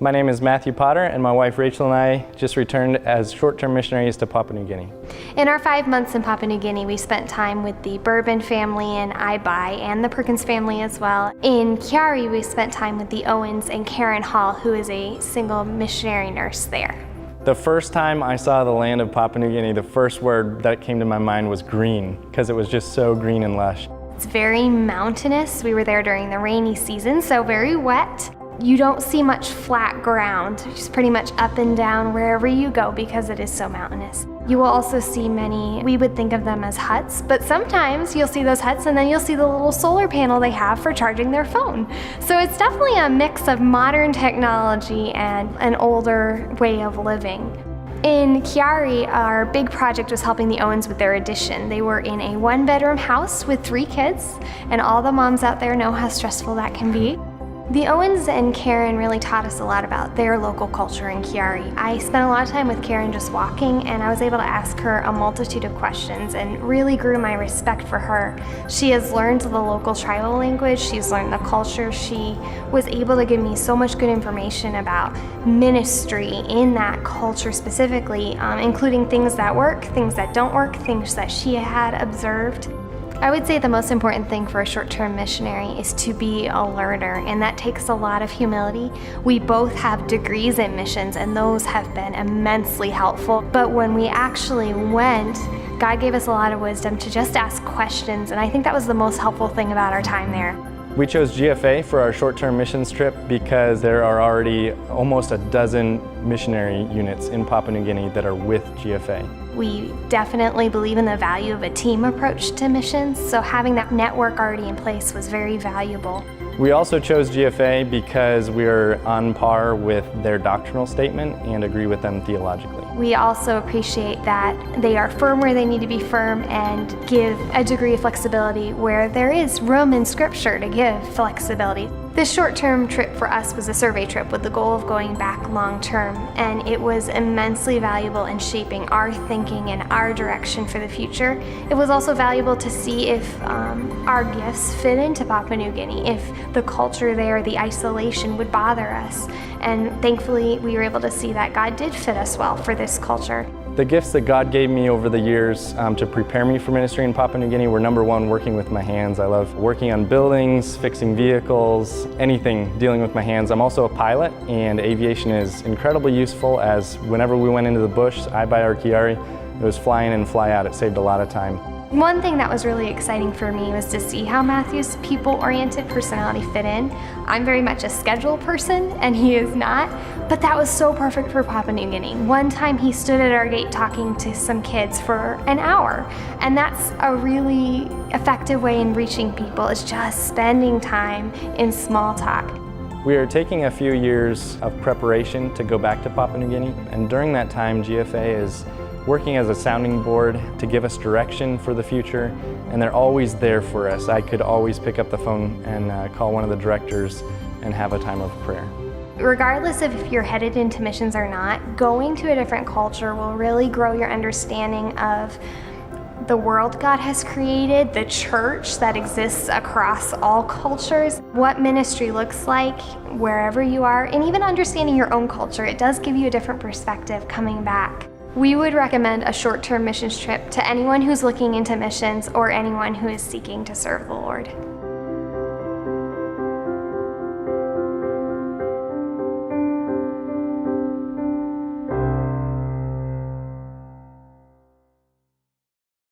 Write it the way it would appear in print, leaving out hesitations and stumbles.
My name is Matthew Potter, and my wife Rachel and I just returned as short-term missionaries to Papua New Guinea. In our 5 months in Papua New Guinea, we spent time with the Bourbon family and Ibai and the Perkins family as well. In Chiari, we spent time with the Owens and Karen Hall, who is a single missionary nurse there. The first time I saw the land of Papua New Guinea, the first word that came to my mind was green, because it was just so green and lush. It's very mountainous. We were there during the rainy season, so very wet. You don't see much flat ground, just pretty much up and down wherever you go because it is so mountainous. You will also see many, we would think of them as huts, but sometimes you'll see those huts and then you'll see the little solar panel they have for charging their phone. So it's definitely a mix of modern technology and an older way of living. In Chiari, our big project was helping the Owens with their addition. They were in a 1-bedroom house with 3 kids, and all the moms out there know how stressful that can be. The Owens and Karen really taught us a lot about their local culture in Chiari. I spent a lot of time with Karen just walking, and I was able to ask her a multitude of questions and really grew my respect for her. She has learned the local tribal language, she's learned the culture, she was able to give me so much good information about ministry in that culture specifically, including things that work, things that don't work, things that she had observed. I would say the most important thing for a short-term missionary is to be a learner, and that takes a lot of humility. We both have degrees in missions, and those have been immensely helpful. But when we actually went, God gave us a lot of wisdom to just ask questions, and I think that was the most helpful thing about our time there. We chose GFA for our short-term missions trip because there are already almost a dozen missionary units in Papua New Guinea that are with GFA. We definitely believe in the value of a team approach to missions, so having that network already in place was very valuable. We also chose GFA because we are on par with their doctrinal statement and agree with them theologically. We also appreciate that they are firm where they need to be firm and give a degree of flexibility where there is room in Scripture to give flexibility. This short-term trip for us was a survey trip with the goal of going back long-term, and it was immensely valuable in shaping our thinking and our direction for the future. It was also valuable to see if our gifts fit into Papua New Guinea, if the culture there, the isolation would bother us. And thankfully, we were able to see that God did fit us well for this culture. The gifts that God gave me over the years to prepare me for ministry in Papua New Guinea were number one, working with my hands. I love working on buildings, fixing vehicles, anything dealing with my hands. I'm also a pilot, and aviation is incredibly useful, as whenever we went into the bush, Ibai or Chiari, it was fly in and fly out. It saved a lot of time. One thing that was really exciting for me was to see how Matthew's people-oriented personality fit in. I'm very much a schedule person, and he is not, but that was so perfect for Papua New Guinea. One time he stood at our gate talking to some kids for an hour, and that's a really effective way in reaching people, is just spending time in small talk. We are taking a few years of preparation to go back to Papua New Guinea, and during that time GFA is working as a sounding board to give us direction for the future, and they're always there for us. I could always pick up the phone and call one of the directors and have a time of prayer. Regardless of if you're headed into missions or not, going to a different culture will really grow your understanding of the world God has created, the church that exists across all cultures, what ministry looks like wherever you are, and even understanding your own culture. It does give you a different perspective coming back. We would recommend a short-term missions trip to anyone who's looking into missions or anyone who is seeking to serve the Lord.